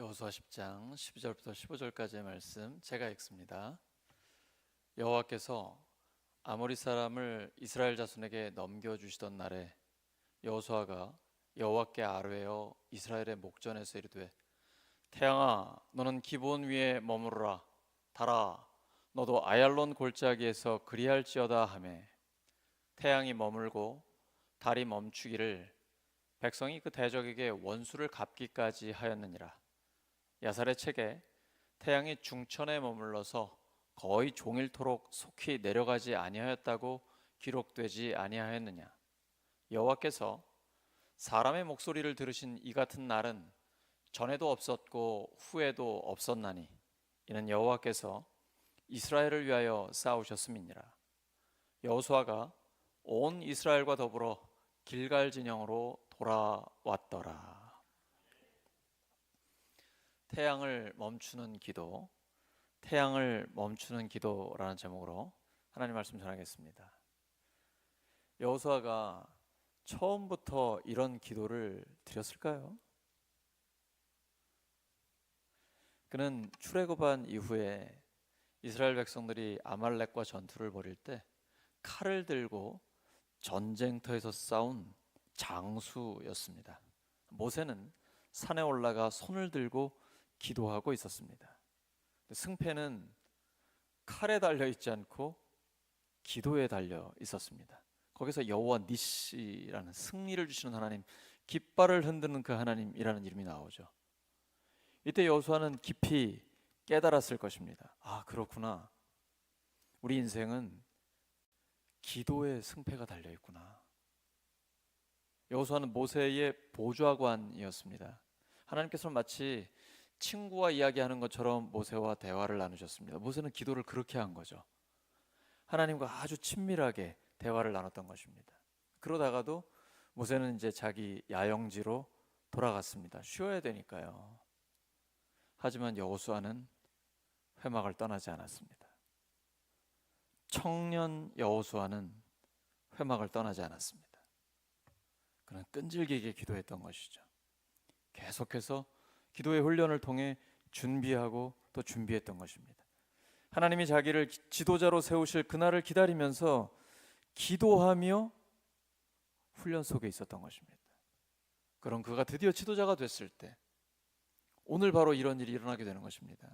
여호수아 10장 12절부터 15절까지의 말씀 제가 읽습니다. 여호와께서 아모리 사람을 이스라엘 자손에게 넘겨주시던 날에 여호수아가 여호와께 아뢰어 이스라엘의 목전에서 이르되 태양아 너는 기브온 위에 머무르라. 달아 너도 아얄론 골짜기에서 그리할지어다 하매 태양이 머물고 달이 멈추기를 백성이 그 대적에게 원수를 갚기까지 하였느니라. 야살의 책에 태양이 중천에 머물러서 거의 종일토록 속히 내려가지 아니하였다고 기록되지 아니하였느냐. 여호와께서 사람의 목소리를 들으신 이 같은 날은 전에도 없었고 후에도 없었나니 이는 여호와께서 이스라엘을 위하여 싸우셨음이니라. 여호수아가 온 이스라엘과 더불어 길갈 진영으로 돌아왔더라. 태양을 멈추는 기도, 태양을 멈추는 기도라는 제목으로 하나님 말씀 전하겠습니다. 여호수아가 처음부터 이런 기도를 드렸을까요? 그는 출애굽한 이후에 이스라엘 백성들이 아말렉과 전투를 벌일 때 칼을 들고 전쟁터에서 싸운 장수였습니다. 모세는 산에 올라가 손을 들고 기도하고 있었습니다. 승패는 칼에 달려 있지 않고 기도에 달려 있었습니다. 거기서 여호와 니시라는 승리를 주시는 하나님, 깃발을 흔드는 그 하나님이라는 이름이 나오죠. 이때 여호수아는 깊이 깨달았을 것입니다. 아, 그렇구나. 우리 인생은 기도의 승패가 달려 있구나. 여호수아는 모세의 보좌관이었습니다. 하나님께서는 마치 친구와 이야기하는 것처럼 모세와 대화를 나누셨습니다. 모세는 기도를 그렇게 한 거죠. 하나님과 아주 친밀하게 대화를 나눴던 것입니다. 그러다가도 모세는 이제 자기 야영지로 돌아갔습니다. 쉬어야 되니까요. 하지만 여호수아는 회막을 떠나지 않았습니다. 청년 여호수아는 회막을 떠나지 않았습니다. 그는 끈질기게 기도했던 것이죠. 계속해서 기도의 훈련을 통해 준비하고 또 준비했던 것입니다. 하나님이 자기를 지도자로 세우실 그날을 기다리면서 기도하며 훈련 속에 있었던 것입니다. 그럼 그가 드디어 지도자가 됐을 때 오늘 바로 이런 일이 일어나게 되는 것입니다.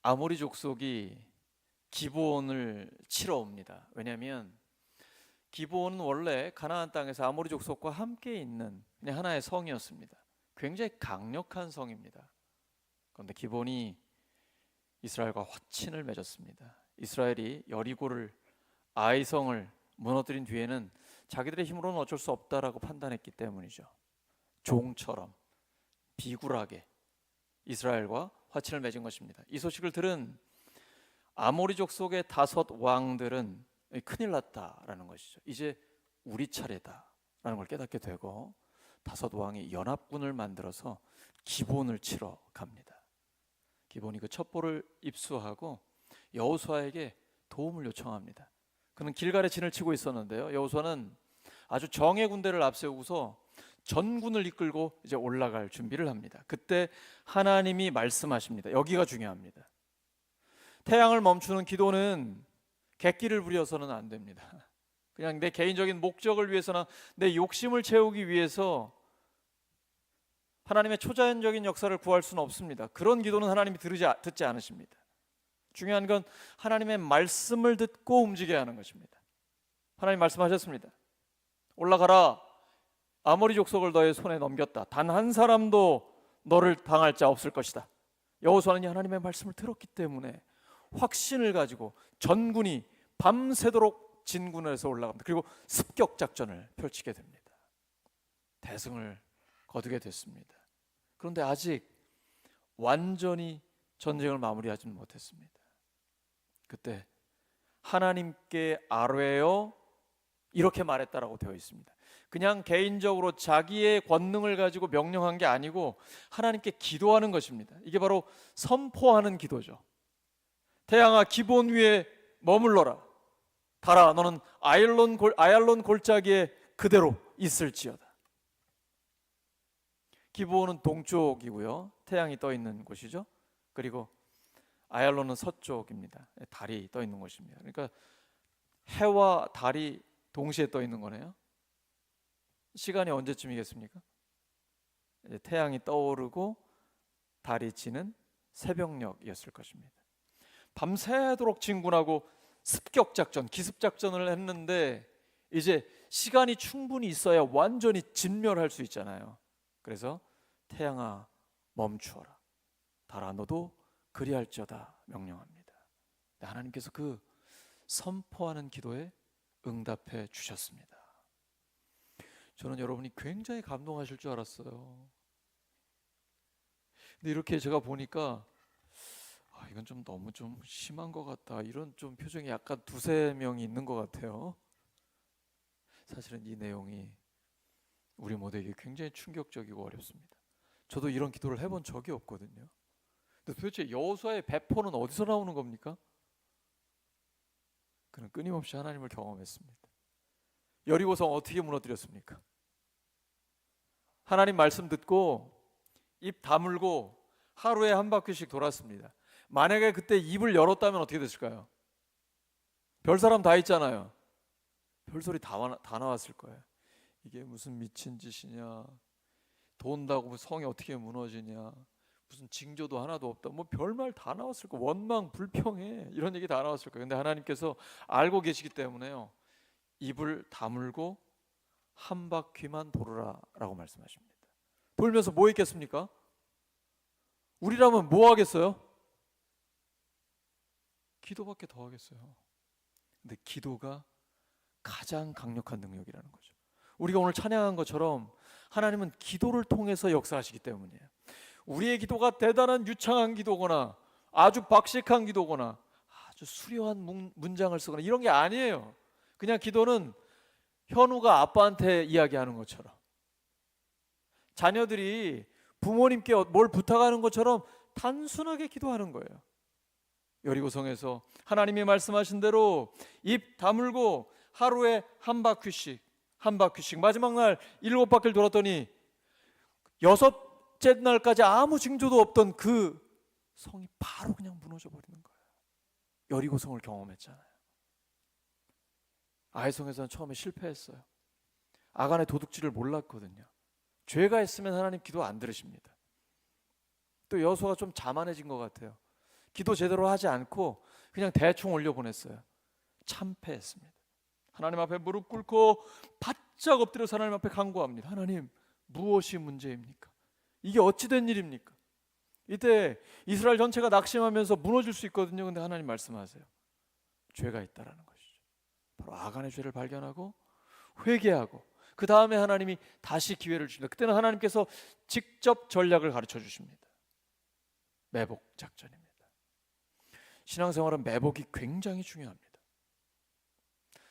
아모리 족속이 기브온을 치러 옵니다. 왜냐하면 기브온은 원래 가나안 땅에서 아모리 족속과 함께 있는 그냥 하나의 성이었습니다. 굉장히 강력한 성입니다. 그런데 기브온이 이스라엘과 화친을 맺었습니다. 이스라엘이 여리고를 아이성을 무너뜨린 뒤에는 자기들의 힘으로는 어쩔 수 없다라고 판단했기 때문이죠. 종처럼 비굴하게 이스라엘과 화친을 맺은 것입니다. 이 소식을 들은 아모리 족속의 5 왕들은 큰일 났다라는 것이죠. 이제 우리 차례다라는 걸 깨닫게 되고 5 왕이 연합군을 만들어서 기브온을 치러 갑니다. 기브온이 그 첩보를 입수하고 여호수아에게 도움을 요청합니다. 그는 길갈에 진을 치고 있었는데요. 여호수아는 아주 정예 군대를 앞세우고서 전군을 이끌고 이제 올라갈 준비를 합니다. 그때 하나님이 말씀하십니다. 여기가 중요합니다. 태양을 멈추는 기도는 객기를 부려서는 안 됩니다. 그냥 내 개인적인 목적을 위해서나 내 욕심을 채우기 위해서 하나님의 초자연적인 역사를 구할 수는 없습니다. 그런 기도는 하나님이 듣지 않으십니다. 중요한 건 하나님의 말씀을 듣고 움직여야 하는 것입니다. 하나님 말씀하셨습니다. 올라가라. 아모리 족속을 너의 손에 넘겼다. 단 한 사람도 너를 당할 자 없을 것이다. 여호수아는 하나님의 말씀을 들었기 때문에 확신을 가지고 전군이 밤새도록 진군을 해서 올라갑니다. 그리고 습격 작전을 펼치게 됩니다. 대승을 거두게 됐습니다. 그런데 아직 완전히 전쟁을 마무리하지는 못했습니다. 그때 하나님께 아뢰어 이렇게 말했다라고 되어 있습니다. 그냥 개인적으로 자기의 권능을 가지고 명령한 게 아니고 하나님께 기도하는 것입니다. 이게 바로 선포하는 기도죠. 태양아 기브온 위에 머물러라. 달아 너는 아얄론 골짜기에 그대로 있을지어다. 기브온은 동쪽이고요. 태양이 떠 있는 곳이죠. 그리고 아얄론은 서쪽입니다. 달이 떠 있는 곳입니다. 그러니까 해와 달이 동시에 떠 있는 거네요. 시간이 언제쯤이겠습니까? 이제 태양이 떠오르고 달이 지는 새벽녘이었을 것입니다. 밤새도록 진군하고 습격작전, 기습작전을 했는데 이제 시간이 충분히 있어야 완전히 진멸할 수 있잖아요. 그래서 태양아 멈추어라, 달아 너도 그리할지어다 명령합니다. 하나님께서 그 선포하는 기도에 응답해 주셨습니다. 저는 여러분이 굉장히 감동하실 줄 알았어요. 근데 이렇게 제가 보니까 이건 좀 너무 좀 심한 것 같다, 이런 좀 표정이 약간 두세 명이 있는 것 같아요. 사실은 이 내용이 우리 모두에게 굉장히 충격적이고 어렵습니다. 저도 이런 기도를 해본 적이 없거든요. 근데 도대체 여호수아의 배포는 어디서 나오는 겁니까? 그는 끊임없이 하나님을 경험했습니다. 여리고성 어떻게 무너뜨렸습니까? 하나님 말씀 듣고 입 다물고 하루에 한 바퀴씩 돌았습니다. 만약에 그때 입을 열었다면 어떻게 됐을까요? 별사람 다 있잖아요. 별소리 다 나왔을 거예요. 이게 무슨 미친 짓이냐, 돈다고 성이 어떻게 무너지냐, 무슨 징조도 하나도 없다, 뭐 별말 다 나왔을 거예요. 원망 불평해, 이런 얘기 다 나왔을 거예요. 근데 하나님께서 알고 계시기 때문에요, 입을 다물고 한 바퀴만 돌으라 라고 말씀하십니다. 돌면서 뭐 있겠습니까? 우리라면 뭐 하겠어요? 기도밖에 더 하겠어요. 근데 기도가 가장 강력한 능력이라는 거죠. 우리가 오늘 찬양한 것처럼 하나님은 기도를 통해서 역사하시기 때문이에요. 우리의 기도가 대단한 유창한 기도거나 아주 박식한 기도거나 아주 수려한 문장을 쓰거나 이런 게 아니에요. 그냥 기도는 현우가 아빠한테 이야기하는 것처럼, 자녀들이 부모님께 뭘 부탁하는 것처럼 단순하게 기도하는 거예요. 여리고성에서 하나님이 말씀하신 대로 입 다물고 하루에 한 바퀴씩 마지막 날 7바퀴를 돌았더니 6째 날까지 아무 징조도 없던 그 성이 바로 그냥 무너져 버리는 거예요. 여리고성을 경험했잖아요. 아이성에서는 처음에 실패했어요. 아간의 도둑질을 몰랐거든요. 죄가 있으면 하나님 기도 안 들으십니다. 또 여호수아가 좀 자만해진 것 같아요. 기도 제대로 하지 않고 그냥 대충 올려보냈어요. 참패했습니다. 하나님 앞에 무릎 꿇고 바짝 엎드려서 하나님 앞에 간구합니다. 하나님, 무엇이 문제입니까? 이게 어찌된 일입니까? 이때 이스라엘 전체가 낙심하면서 무너질 수 있거든요. 근데 하나님 말씀하세요. 죄가 있다라는 것이죠. 바로 아간의 죄를 발견하고 회개하고 그 다음에 하나님이 다시 기회를 주십니다. 그때는 하나님께서 직접 전략을 가르쳐 주십니다. 매복 작전입니다. 신앙생활은 매복이 굉장히 중요합니다.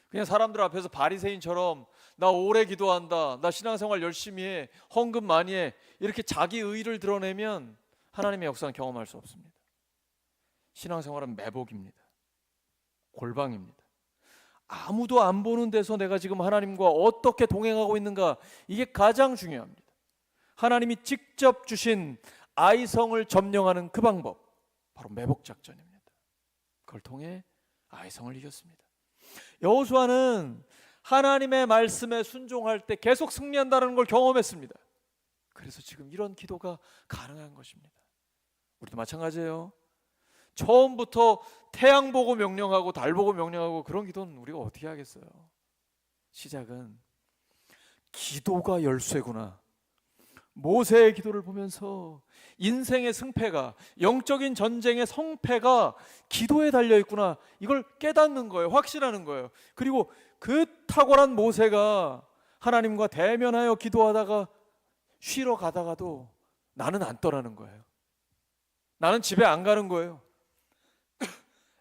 그냥 사람들 앞에서 바리새인처럼 나 오래 기도한다, 나 신앙생활 열심히 해, 헌금 많이 해, 이렇게 자기 의의를 드러내면 하나님의 역사는 경험할 수 없습니다. 신앙생활은 매복입니다. 골방입니다. 아무도 안 보는 데서 내가 지금 하나님과 어떻게 동행하고 있는가, 이게 가장 중요합니다. 하나님이 직접 주신 아이성을 점령하는 그 방법, 바로 매복 작전입니다. 그걸 통해 아이성을 이겼습니다. 여호수아는 하나님의 말씀에 순종할 때 계속 승리한다는 걸 경험했습니다. 그래서 지금 이런 기도가 가능한 것입니다. 우리도 마찬가지예요. 처음부터 태양 보고 명령하고 달 보고 명령하고 그런 기도는 우리가 어떻게 하겠어요? 시작은 기도가 열쇠구나. 모세의 기도를 보면서 인생의 승패가, 영적인 전쟁의 성패가 기도에 달려있구나, 이걸 깨닫는 거예요. 확신하는 거예요. 그리고 그 탁월한 모세가 하나님과 대면하여 기도하다가 쉬러 가다가도 나는 안 떠나는 거예요. 나는 집에 안 가는 거예요.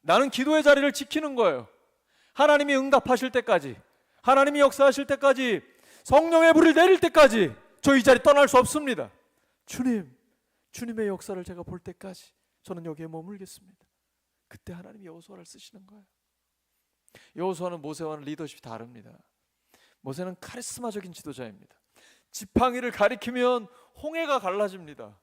나는 기도의 자리를 지키는 거예요. 하나님이 응답하실 때까지, 하나님이 역사하실 때까지, 성령의 불을 내릴 때까지 저 이 자리 떠날 수 없습니다. 주님의 역사를 제가 볼 때까지 저는 여기에 머물겠습니다. 그때 하나님이 여호수아를 쓰시는 거예요. 여호수아는 모세와는 리더십이 다릅니다. 모세는 카리스마적인 지도자입니다. 지팡이를 가리키면 홍해가 갈라집니다.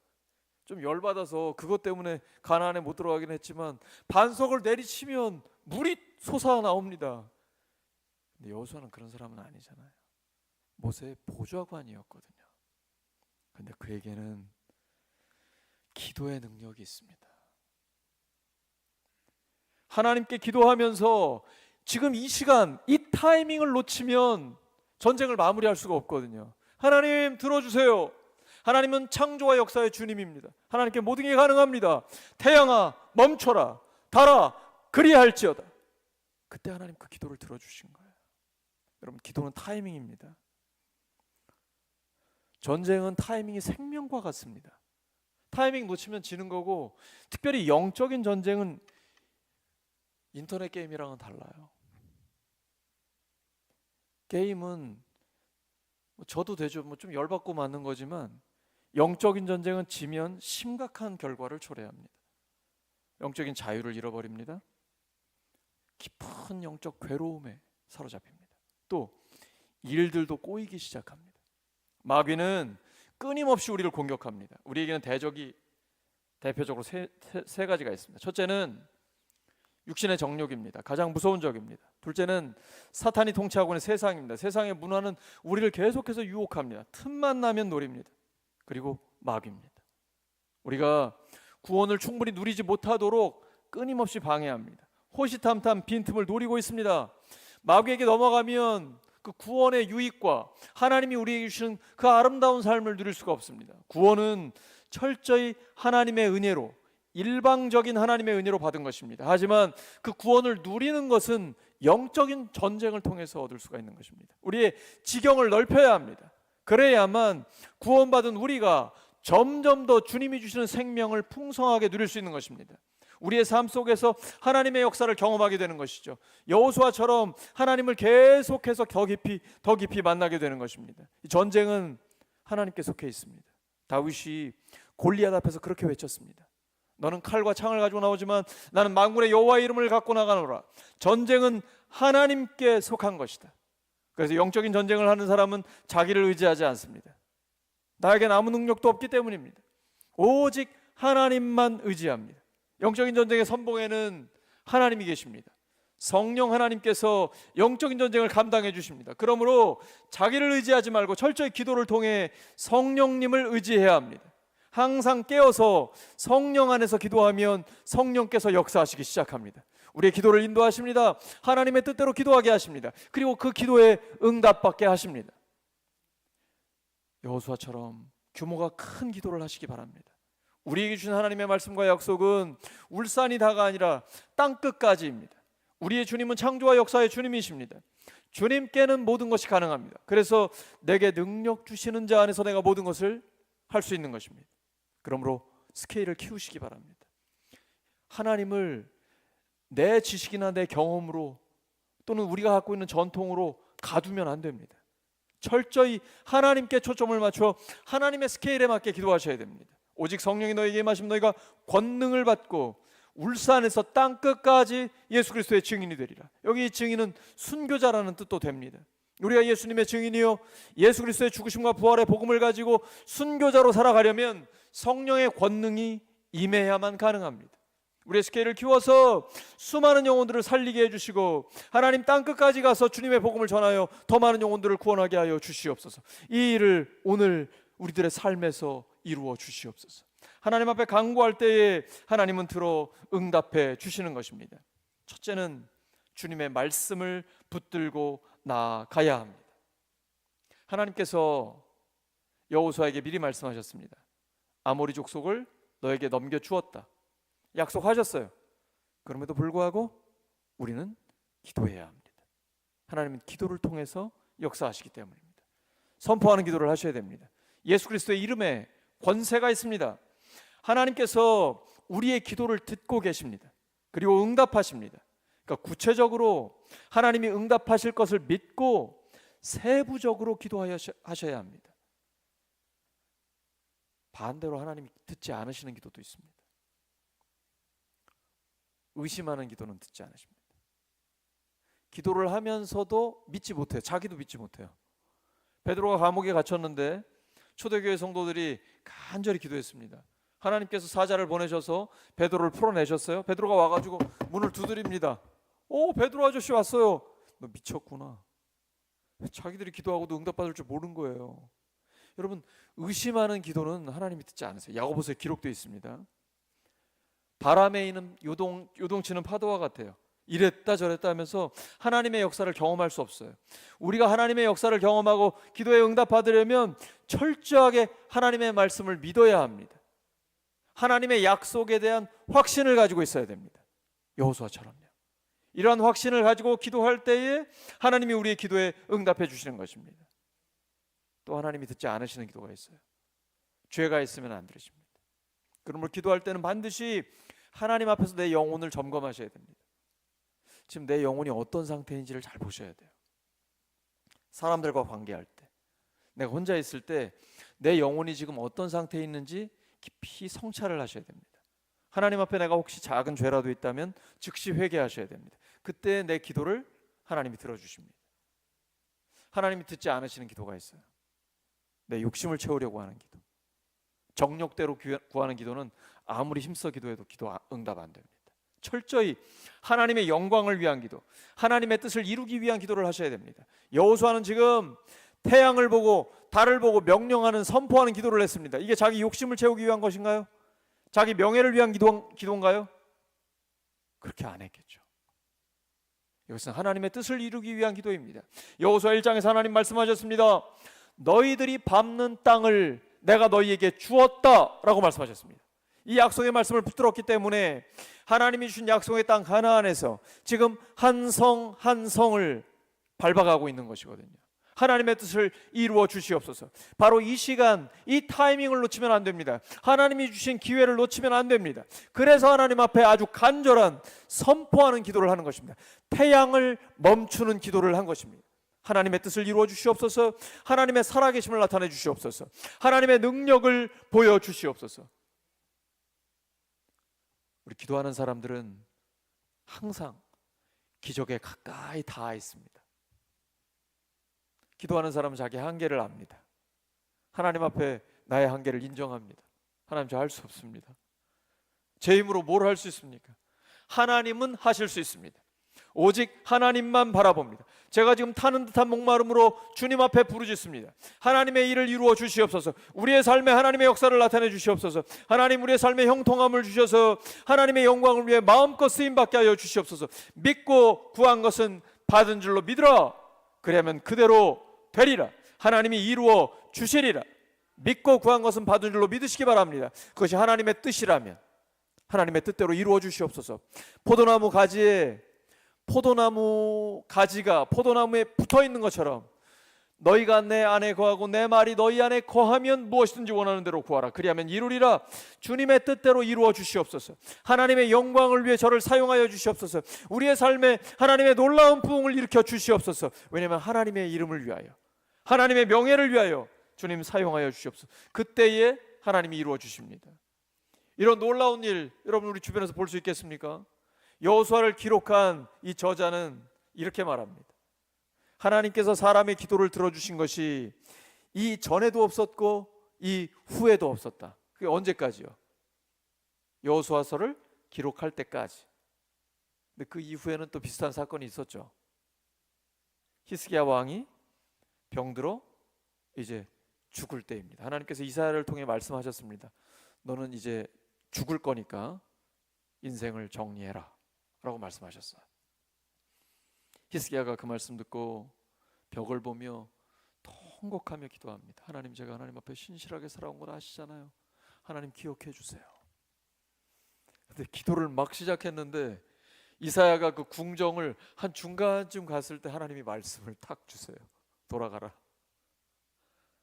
좀 열받아서 그것 때문에 가나안에 못 들어가긴 했지만 반석을 내리치면 물이 솟아 나옵니다. 근데 여호수아는 그런 사람은 아니잖아요. 모세의 보좌관이었거든요. 근데 그에게는 기도의 능력이 있습니다. 하나님께 기도하면서 지금 이 시간, 이 타이밍을 놓치면 전쟁을 마무리할 수가 없거든요. 하나님 들어주세요. 하나님은 창조와 역사의 주님입니다. 하나님께 모든 게 가능합니다. 태양아 멈춰라, 달아 그리할지어다. 그때 하나님 그 기도를 들어주신 거예요. 여러분, 기도는 타이밍입니다. 전쟁은 타이밍이 생명과 같습니다. 타이밍 놓치면 지는 거고, 특별히 영적인 전쟁은 인터넷 게임이랑은 달라요. 게임은 저도 되죠. 좀 열받고 맞는 거지만 영적인 전쟁은 지면 심각한 결과를 초래합니다. 영적인 자유를 잃어버립니다. 깊은 영적 괴로움에 사로잡힙니다. 또 일들도 꼬이기 시작합니다. 마귀는 끊임없이 우리를 공격합니다. 우리에게는 대적이 대표적으로 세 가지가 있습니다. 첫째는 육신의 정욕입니다. 가장 무서운 적입니다. 둘째는 사탄이 통치하고 있는 세상입니다. 세상의 문화는 우리를 계속해서 유혹합니다. 틈만 나면 노립니다. 그리고 마귀입니다. 우리가 구원을 충분히 누리지 못하도록 끊임없이 방해합니다. 호시탐탐 빈틈을 노리고 있습니다. 마귀에게 넘어가면 그 구원의 유익과 하나님이 우리에게 주시는 그 아름다운 삶을 누릴 수가 없습니다. 구원은 철저히 하나님의 은혜로, 일방적인 하나님의 은혜로 받은 것입니다. 하지만 그 구원을 누리는 것은 영적인 전쟁을 통해서 얻을 수가 있는 것입니다. 우리의 지경을 넓혀야 합니다. 그래야만 구원받은 우리가 점점 더 주님이 주시는 생명을 풍성하게 누릴 수 있는 것입니다. 우리의 삶 속에서 하나님의 역사를 경험하게 되는 것이죠. 여호수아처럼 하나님을 계속해서 더 깊이 만나게 되는 것입니다. 이 전쟁은 하나님께 속해 있습니다. 다윗이 골리앗 앞에서 그렇게 외쳤습니다. 너는 칼과 창을 가지고 나오지만 나는 만군의 여호와의 이름을 갖고 나가노라. 전쟁은 하나님께 속한 것이다. 그래서 영적인 전쟁을 하는 사람은 자기를 의지하지 않습니다. 나에겐 아무 능력도 없기 때문입니다. 오직 하나님만 의지합니다. 영적인 전쟁의 선봉에는 하나님이 계십니다. 성령 하나님께서 영적인 전쟁을 감당해 주십니다. 그러므로 자기를 의지하지 말고 철저히 기도를 통해 성령님을 의지해야 합니다. 항상 깨어서 성령 안에서 기도하면 성령께서 역사하시기 시작합니다. 우리의 기도를 인도하십니다. 하나님의 뜻대로 기도하게 하십니다. 그리고 그 기도에 응답받게 하십니다. 여호수아처럼 규모가 큰 기도를 하시기 바랍니다. 우리에게 주신 하나님의 말씀과 약속은 울산이 다가 아니라 땅끝까지입니다. 우리의 주님은 창조와 역사의 주님이십니다. 주님께는 모든 것이 가능합니다. 그래서 내게 능력 주시는 자 안에서 내가 모든 것을 할 수 있는 것입니다. 그러므로 스케일을 키우시기 바랍니다. 하나님을 내 지식이나 내 경험으로 또는 우리가 갖고 있는 전통으로 가두면 안 됩니다. 철저히 하나님께 초점을 맞춰 하나님의 스케일에 맞게 기도하셔야 됩니다. 오직 성령이 너에게 임하시면 너희가 권능을 받고 울산에서 땅끝까지 예수 그리스도의 증인이 되리라. 여기 증인은 순교자라는 뜻도 됩니다. 우리가 예수님의 증인이요 예수 그리스도의 죽으심과 부활의 복음을 가지고 순교자로 살아가려면 성령의 권능이 임해야만 가능합니다. 우리의 스케일을 키워서 수많은 영혼들을 살리게 해주시고 하나님 땅끝까지 가서 주님의 복음을 전하여 더 많은 영혼들을 구원하게 하여 주시옵소서. 이 일을 오늘 우리들의 삶에서 이루어 주시옵소서. 하나님 앞에 간구할 때에 하나님은 들어 응답해 주시는 것입니다. 첫째는 주님의 말씀을 붙들고 나아가야 합니다. 하나님께서 여호수아에게 미리 말씀하셨습니다. 아모리 족속을 너에게 넘겨주었다. 약속하셨어요. 그럼에도 불구하고 우리는 기도해야 합니다. 하나님은 기도를 통해서 역사하시기 때문입니다. 선포하는 기도를 하셔야 됩니다. 예수 그리스도의 이름에 권세가 있습니다. 하나님께서 우리의 기도를 듣고 계십니다. 그리고 응답하십니다. 그러니까 구체적으로 하나님이 응답하실 것을 믿고 세부적으로 기도하셔야 합니다. 반대로 하나님이 듣지 않으시는 기도도 있습니다. 의심하는 기도는 듣지 않으십니다. 기도를 하면서도 믿지 못해요. 자기도 믿지 못해요. 베드로가 감옥에 갇혔는데 초대교회 성도들이 간절히 기도했습니다. 하나님께서 사자를 보내셔서 베드로를 풀어내셨어요. 베드로가 와가지고 문을 두드립니다. 오, 베드로 아저씨 왔어요. 너 미쳤구나. 자기들이 기도하고도 응답받을 줄 모르는 거예요. 여러분, 의심하는 기도는 하나님이 듣지 않으세요. 야고보서에 기록되어 있습니다. 바람에 있는 요동치는 파도와 같아요. 이랬다 저랬다 하면서 하나님의 역사를 경험할 수 없어요. 우리가 하나님의 역사를 경험하고 기도에 응답받으려면 철저하게 하나님의 말씀을 믿어야 합니다. 하나님의 약속에 대한 확신을 가지고 있어야 됩니다. 여호수아처럼요. 이러한 확신을 가지고 기도할 때에 하나님이 우리의 기도에 응답해 주시는 것입니다. 또 하나님이 듣지 않으시는 기도가 있어요. 죄가 있으면 안 들으십니다. 그러므로 기도할 때는 반드시 하나님 앞에서 내 영혼을 점검하셔야 됩니다. 지금 내 영혼이 어떤 상태인지를 잘 보셔야 돼요. 사람들과 관계할 때, 내가 혼자 있을 때 내 영혼이 지금 어떤 상태에 있는지 깊이 성찰을 하셔야 됩니다. 하나님 앞에 내가 혹시 작은 죄라도 있다면 즉시 회개하셔야 됩니다. 그때 내 기도를 하나님이 들어주십니다. 하나님이 듣지 않으시는 기도가 있어요. 내 욕심을 채우려고 하는 기도, 정욕대로 구하는 기도는 아무리 힘써 기도해도 기도 응답 안 됩니다. 철저히 하나님의 영광을 위한 기도, 하나님의 뜻을 이루기 위한 기도를 하셔야 됩니다. 여호수아는 지금 태양을 보고 달을 보고 명령하는, 선포하는 기도를 했습니다. 이게 자기 욕심을 채우기 위한 것인가요? 자기 명예를 위한 기도인가요? 그렇게 안 했겠죠. 이것은 하나님의 뜻을 이루기 위한 기도입니다. 여호수아 1장에서 하나님 말씀하셨습니다. 너희들이 밟는 땅을 내가 너희에게 주었다라고 말씀하셨습니다. 이 약속의 말씀을 붙들었기 때문에 하나님이 주신 약속의 땅 가나안에서 지금 한 성 한 성을 밟아가고 있는 것이거든요. 하나님의 뜻을 이루어 주시옵소서. 바로 이 시간, 이 타이밍을 놓치면 안 됩니다. 하나님이 주신 기회를 놓치면 안 됩니다. 그래서 하나님 앞에 아주 간절한 선포하는 기도를 하는 것입니다. 태양을 멈추는 기도를 한 것입니다. 하나님의 뜻을 이루어 주시옵소서. 하나님의 살아계심을 나타내 주시옵소서. 하나님의 능력을 보여 주시옵소서. 우리 기도하는 사람들은 항상 기적에 가까이 닿아 있습니다. 기도하는 사람은 자기 한계를 압니다. 하나님 앞에 나의 한계를 인정합니다. 하나님, 저 할 수 없습니다. 제 힘으로 뭘 할 수 있습니까? 하나님은 하실 수 있습니다. 오직 하나님만 바라봅니다. 제가 지금 타는 듯한 목마름으로 주님 앞에 부르짖습니다. 하나님의 일을 이루어 주시옵소서. 우리의 삶에 하나님의 역사를 나타내 주시옵소서. 하나님, 우리의 삶에 형통함을 주셔서 하나님의 영광을 위해 마음껏 쓰임받게 하여 주시옵소서. 믿고 구한 것은 받은 줄로 믿으라. 그러면 그대로 되리라. 하나님이 이루어 주시리라. 믿고 구한 것은 받은 줄로 믿으시기 바랍니다. 그것이 하나님의 뜻이라면 하나님의 뜻대로 이루어 주시옵소서. 포도나무 가지가 포도나무에 붙어 있는 것처럼 너희가 내 안에 거하고 내 말이 너희 안에 거하면 무엇이든지 원하는 대로 구하라. 그리하면 이루리라. 주님의 뜻대로 이루어 주시옵소서. 하나님의 영광을 위해 저를 사용하여 주시옵소서. 우리의 삶에 하나님의 놀라운 부흥을 일으켜 주시옵소서. 왜냐하면 하나님의 이름을 위하여, 하나님의 명예를 위하여 주님 사용하여 주시옵소서. 그때에 하나님이 이루어 주십니다. 이런 놀라운 일 여러분 우리 주변에서 볼 수 있겠습니까? 여호수아를 기록한 이 저자는 이렇게 말합니다. 하나님께서 사람의 기도를 들어주신 것이 이 전에도 없었고 이 후에도 없었다. 그게 언제까지요? 여호수아서를 기록할 때까지. 근데 그 이후에는 또 비슷한 사건이 있었죠. 히스기야 왕이 병들어 이제 죽을 때입니다. 하나님께서 이사야를 통해 말씀하셨습니다. 너는 이제 죽을 거니까 인생을 정리해라 라고 말씀하셨어요. 히스기야가 그 말씀 듣고 벽을 보며 통곡하며 기도합니다. 하나님, 제가 하나님 앞에 신실하게 살아온 걸 아시잖아요. 하나님 기억해 주세요. 근데 기도를 막 시작했는데 이사야가 그 궁정을 한 중간쯤 갔을 때 하나님이 말씀을 탁 주세요. 돌아가라.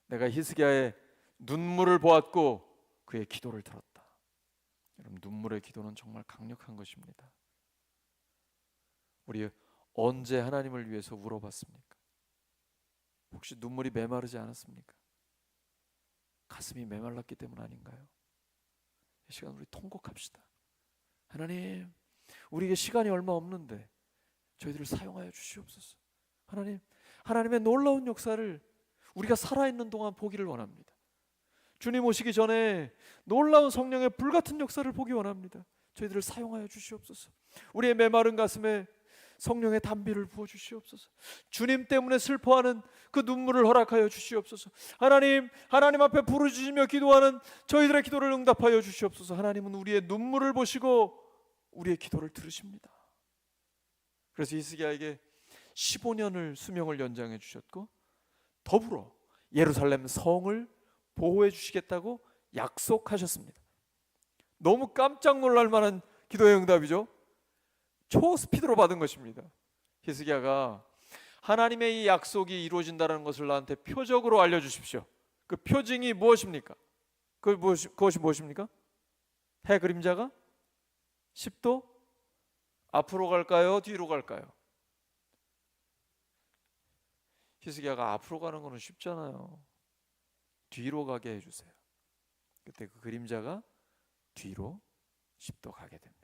내가 히스기야의 눈물을 보았고 그의 기도를 들었다. 여러분, 눈물의 기도는 정말 강력한 것입니다. 우리 언제 하나님을 위해서 울어봤습니까? 혹시 눈물이 메마르지 않았습니까? 가슴이 메말랐기 때문 아닌가요? 이 시간 우리 통곡합시다. 하나님, 우리에게 시간이 얼마 없는데 저희들을 사용하여 주시옵소서. 하나님, 하나님의 놀라운 역사를 우리가 살아있는 동안 보기를 원합니다. 주님 오시기 전에 놀라운 성령의 불같은 역사를 보기 원합니다. 저희들을 사용하여 주시옵소서. 우리의 메마른 가슴에 성령의 단비를 부어 주시옵소서. 주님 때문에 슬퍼하는 그 눈물을 허락하여 주시옵소서. 하나님 앞에 부르짖으며 기도하는 저희들의 기도를 응답하여 주시옵소서. 하나님은 우리의 눈물을 보시고 우리의 기도를 들으십니다. 그래서 히스기야에게 15년을 수명을 연장해 주셨고 더불어 예루살렘 성을 보호해 주시겠다고 약속하셨습니다. 너무 깜짝 놀랄 만한 기도의 응답이죠. 초스피드로 받은 것입니다. 히스기야가 하나님의 이 약속이 이루어진다는 것을 나한테 표적으로 알려주십시오. 그 표징이 무엇입니까? 그것이 무엇입니까? 해 그림자가 10도 앞으로 갈까요? 뒤로 갈까요? 히스기야가 앞으로 가는 것은 쉽잖아요. 뒤로 가게 해주세요. 그때 그 그림자가 뒤로 10도 가게 됩니다.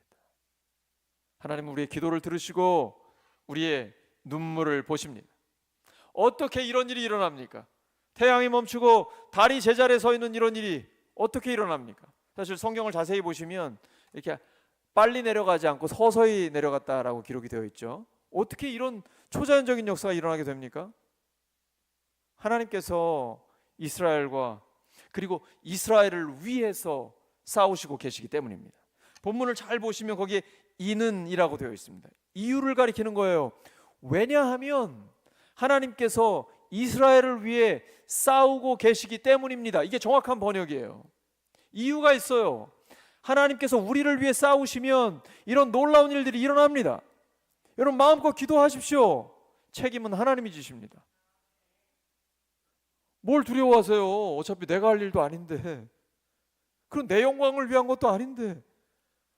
하나님은 우리의 기도를 들으시고 우리의 눈물을 보십니다. 어떻게 이런 일이 일어납니까? 태양이 멈추고 달이 제자리에 서 있는 이런 일이 어떻게 일어납니까? 사실 성경을 자세히 보시면 이렇게 빨리 내려가지 않고 서서히 내려갔다라고 기록이 되어 있죠. 어떻게 이런 초자연적인 역사가 일어나게 됩니까? 하나님께서 이스라엘과 그리고 이스라엘을 위해서 싸우시고 계시기 때문입니다. 본문을 잘 보시면 거기에 이는이라고 되어 있습니다. 이유를 가리키는 거예요. 왜냐하면 하나님께서 이스라엘을 위해 싸우고 계시기 때문입니다. 이게 정확한 번역이에요. 이유가 있어요. 하나님께서 우리를 위해 싸우시면 이런 놀라운 일들이 일어납니다. 여러분 마음껏 기도하십시오. 책임은 하나님이 지십니다. 뭘 두려워하세요? 어차피 내가 할 일도 아닌데, 그럼 내 영광을 위한 것도 아닌데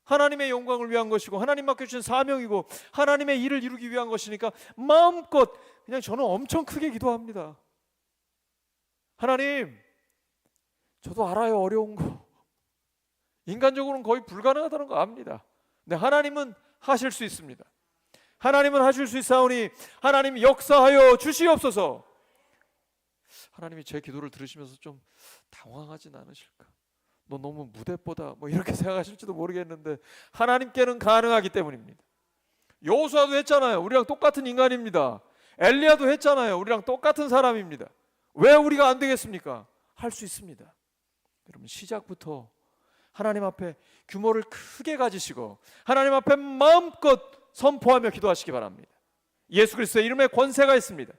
하나님의 영광을 위한 것이고 하나님 맡겨주신 사명이고 하나님의 일을 이루기 위한 것이니까 마음껏 그냥 저는 엄청 크게 기도합니다. 하나님, 저도 알아요. 어려운 거 인간적으로는 거의 불가능하다는 거 압니다. 근데 하나님은 하실 수 있습니다. 하나님은 하실 수 있사오니 하나님 역사하여 주시옵소서. 하나님이 제 기도를 들으시면서 좀 당황하진 않으실까? 너 너무 무대뽀다 뭐 이렇게 생각하실지도 모르겠는데 하나님께는 가능하기 때문입니다. 여호수아도 했잖아요. 우리랑 똑같은 인간입니다. 엘리야도 했잖아요. 우리랑 똑같은 사람입니다. 왜 우리가 안 되겠습니까? 할 수 있습니다. 여러분 시작부터 하나님 앞에 규모를 크게 가지시고 하나님 앞에 마음껏 선포하며 기도하시기 바랍니다. 예수 그리스도의 이름에 권세가 있습니다.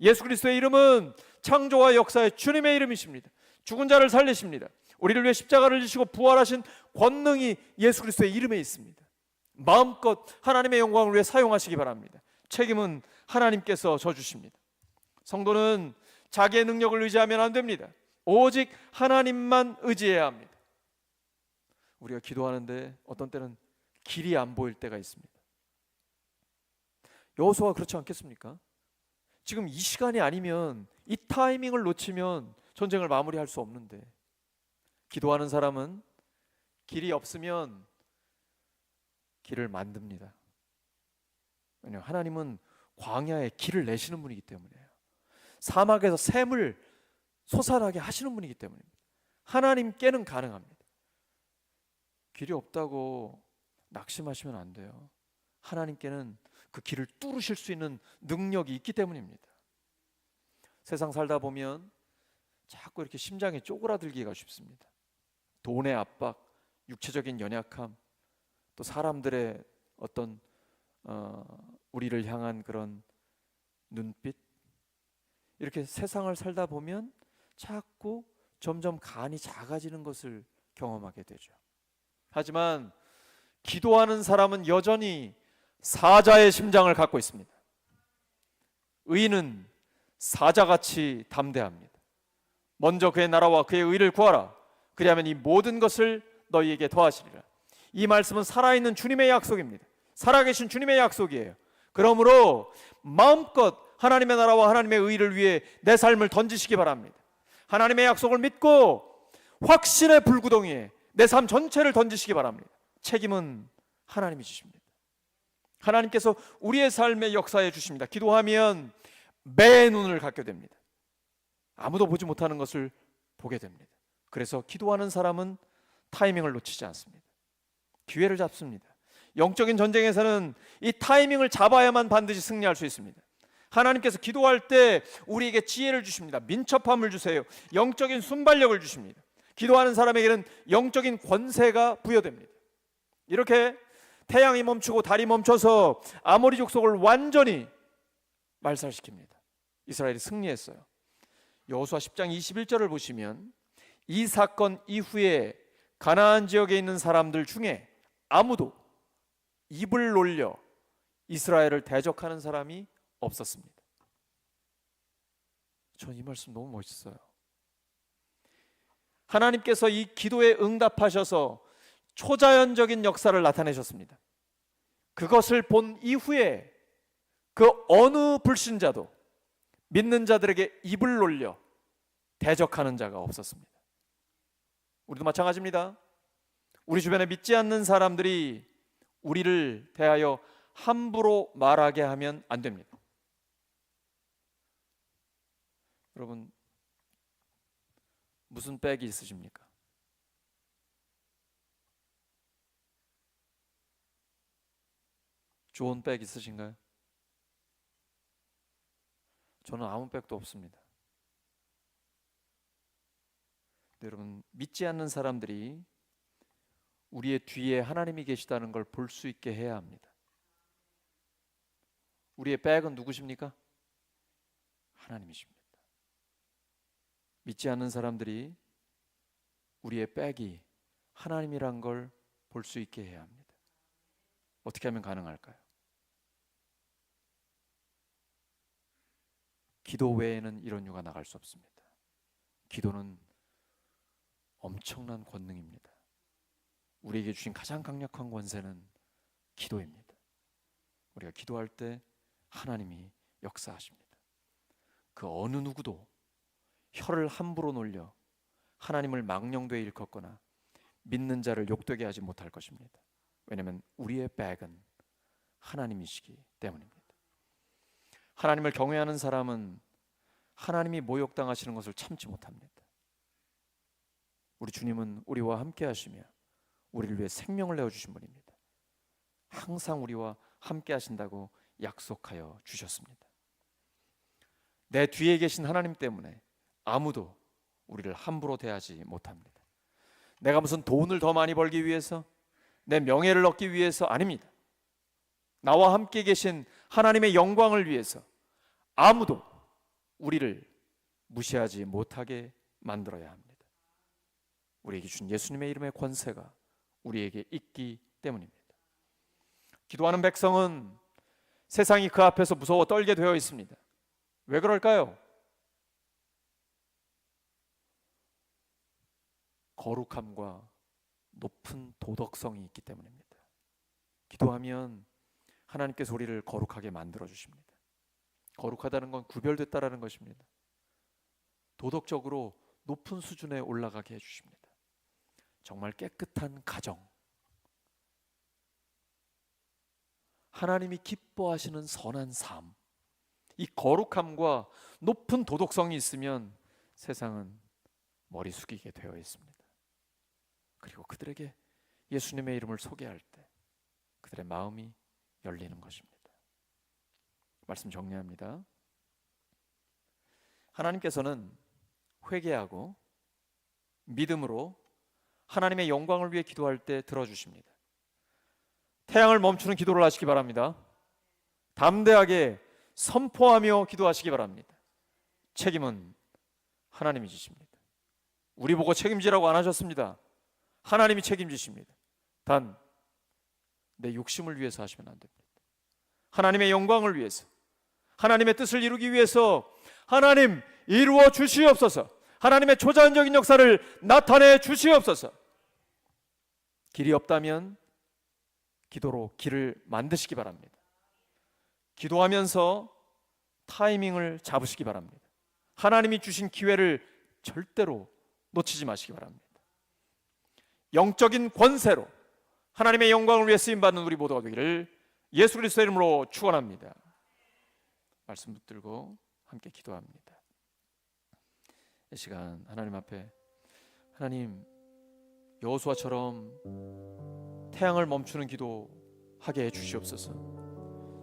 예수 그리스도의 이름은 창조와 역사의 주님의 이름이십니다. 죽은 자를 살리십니다. 우리를 위해 십자가를 지시고 부활하신 권능이 예수 그리스도의 이름에 있습니다. 마음껏 하나님의 영광을 위해 사용하시기 바랍니다. 책임은 하나님께서 져주십니다. 성도는 자기의 능력을 의지하면 안 됩니다. 오직 하나님만 의지해야 합니다. 우리가 기도하는데 어떤 때는 길이 안 보일 때가 있습니다. 여호수아가 그렇지 않겠습니까? 지금 이 시간이 아니면 이 타이밍을 놓치면 전쟁을 마무리할 수 없는데 기도하는 사람은 길이 없으면 길을 만듭니다. 왜냐하면 하나님은 광야에 길을 내시는 분이기 때문이에요. 사막에서 샘을 솟아나게 하시는 분이기 때문입니다. 하나님께는 가능합니다. 길이 없다고 낙심하시면 안 돼요. 하나님께는 그 길을 뚫으실 수 있는 능력이 있기 때문입니다. 세상 살다 보면 자꾸 이렇게 심장이 쪼그라들기가 쉽습니다. 돈의 압박, 육체적인 연약함, 또 사람들의 어떤 우리를 향한 그런 눈빛, 이렇게 세상을 살다 보면 자꾸 점점 간이 작아지는 것을 경험하게 되죠. 하지만 기도하는 사람은 여전히 사자의 심장을 갖고 있습니다. 의인은 사자같이 담대합니다. 먼저 그의 나라와 그의 의를 구하라. 그리하면 이 모든 것을 너희에게 더하시리라. 이 말씀은 살아있는 주님의 약속입니다. 살아계신 주님의 약속이에요. 그러므로 마음껏 하나님의 나라와 하나님의 의를 위해 내 삶을 던지시기 바랍니다. 하나님의 약속을 믿고 확신의 불구덩이에 내 삶 전체를 던지시기 바랍니다. 책임은 하나님이 주십니다. 하나님께서 우리의 삶에 역사해 주십니다. 기도하면 매의 눈을 갖게 됩니다. 아무도 보지 못하는 것을 보게 됩니다. 그래서 기도하는 사람은 타이밍을 놓치지 않습니다. 기회를 잡습니다. 영적인 전쟁에서는 이 타이밍을 잡아야만 반드시 승리할 수 있습니다. 하나님께서 기도할 때 우리에게 지혜를 주십니다. 민첩함을 주세요. 영적인 순발력을 주십니다. 기도하는 사람에게는 영적인 권세가 부여됩니다. 이렇게 태양이 멈추고 달이 멈춰서 아모리 족속을 완전히 말살시킵니다. 이스라엘이 승리했어요. 여호수아 10장 21절을 보시면 이 사건 이후에 가나안 지역에 있는 사람들 중에 아무도 입을 놀려 이스라엘을 대적하는 사람이 없었습니다. 전 이 말씀 너무 멋있어요. 하나님께서 이 기도에 응답하셔서 초자연적인 역사를 나타내셨습니다. 그것을 본 이후에 그 어느 불신자도 믿는 자들에게 입을 놀려 대적하는 자가 없었습니다. 우리도 마찬가지입니다. 우리 주변에 믿지 않는 사람들이 우리를 대하여 함부로 말하게 하면 안 됩니다. 여러분, 무슨 백이 있으십니까? 좋은 백 있으신가요? 저는 아무 백도 없습니다. 여러분, 믿지 않는 사람들이 우리의 뒤에 하나님이 계시다는 걸 볼 수 있게 해야 합니다. 우리의 백은 누구십니까? 하나님이십니다. 믿지 않는 사람들이 우리의 백이 하나님이란 걸 볼 수 있게 해야 합니다. 어떻게 하면 가능할까요? 기도 외에는 이런 유가 나갈 수 없습니다. 기도는 엄청난 권능입니다. 우리에게 주신 가장 강력한 권세는 기도입니다. 우리가 기도할 때 하나님이 역사하십니다. 그 어느 누구도 혀를 함부로 놀려 하나님을 망령되이 일컫거나 믿는 자를 욕되게 하지 못할 것입니다. 왜냐하면 우리의 백은 하나님이시기 때문입니다. 하나님을 경외하는 사람은 하나님이 모욕당하시는 것을 참지 못합니다. 우리 주님은 우리와 함께 하시며 우리를 위해 생명을 내어주신 분입니다. 항상 우리와 함께 하신다고 약속하여 주셨습니다. 내 뒤에 계신 하나님 때문에 아무도 우리를 함부로 대하지 못합니다. 내가 무슨 돈을 더 많이 벌기 위해서, 내 명예를 얻기 위해서 아닙니다. 나와 함께 계신 하나님의 영광을 위해서 아무도 우리를 무시하지 못하게 만들어야 합니다. 우리에게 준 예수님의 이름의 권세가 우리에게 있기 때문입니다. 기도하는 백성은 세상이 그 앞에서 무서워 떨게 되어 있습니다. 왜 그럴까요? 거룩함과 높은 도덕성이 있기 때문입니다. 기도하면 하나님께서 우리를 거룩하게 만들어 주십니다. 거룩하다는 건 구별됐다라는 것입니다. 도덕적으로 높은 수준에 올라가게 해주십니다. 정말 깨끗한 가정, 하나님이 기뻐하시는 선한 삶, 이 거룩함과 높은 도덕성이 있으면 세상은 머리 숙이게 되어 있습니다. 그리고 그들에게 예수님의 이름을 소개할 때 그들의 마음이 열리는 것입니다. 말씀 정리합니다. 하나님께서는 회개하고 믿음으로 하나님의 영광을 위해 기도할 때 들어주십니다. 태양을 멈추는 기도를 하시기 바랍니다. 담대하게 선포하며 기도하시기 바랍니다. 책임은 하나님이 지십니다. 우리 보고 책임지라고 안 하셨습니다. 하나님이 책임지십니다. 단 내 욕심을 위해서 하시면 안 됩니다. 하나님의 영광을 위해서, 하나님의 뜻을 이루기 위해서 하나님 이루어 주시옵소서. 하나님의 초자연적인 역사를 나타내 주시옵소서. 길이 없다면 기도로 길을 만드시기 바랍니다. 기도하면서 타이밍을 잡으시기 바랍니다. 하나님이 주신 기회를 절대로 놓치지 마시기 바랍니다. 영적인 권세로 하나님의 영광을 위해 쓰임받는 우리 모두가 되기를 예수 그리스도의 이름으로 축원합니다. 말씀 붙들고 함께 기도합니다. 이 시간 하나님 앞에 하나님, 여호수아처럼 태양을 멈추는 기도 하게 해 주시옵소서.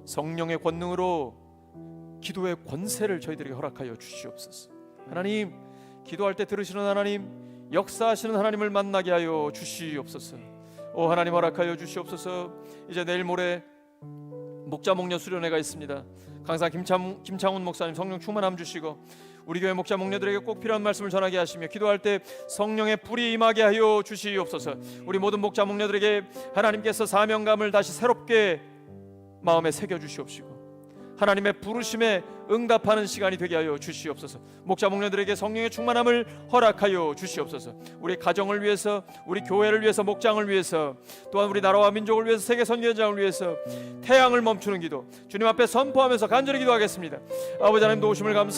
성령의 권능으로 기도의 권세를 저희들에게 허락하여 주시옵소서. 하나님, 기도할 때 들으시는 하나님, 역사하시는 하나님을 만나게 하여 주시옵소서. 오 하나님, 허락하여 주시옵소서. 이제 내일 모레 목자 목녀 수련회가 있습니다. 강사 김창훈 목사님 성령 충만함 주시고 우리 교회 목자 목녀들에게 꼭 필요한 말씀을 전하게 하시며 기도할 때 성령의 불이 임하게 하여 주시옵소서. 우리 모든 목자 목녀들에게 하나님께서 사명감을 다시 새롭게 마음에 새겨 주시옵시고 하나님의 부르심에 응답하는 시간이 되게 하여 주시옵소서. 목자 목녀들에게 성령의 충만함을 허락하여 주시옵소서. 우리 가정을 위해서, 우리 교회를 위해서, 목장을 위해서, 또한 우리 나라와 민족을 위해서, 세계 선교장을 위해서 태양을 멈추는 기도 주님 앞에 선포하면서 간절히 기도하겠습니다. 아버지 하나님, 도우심을 감사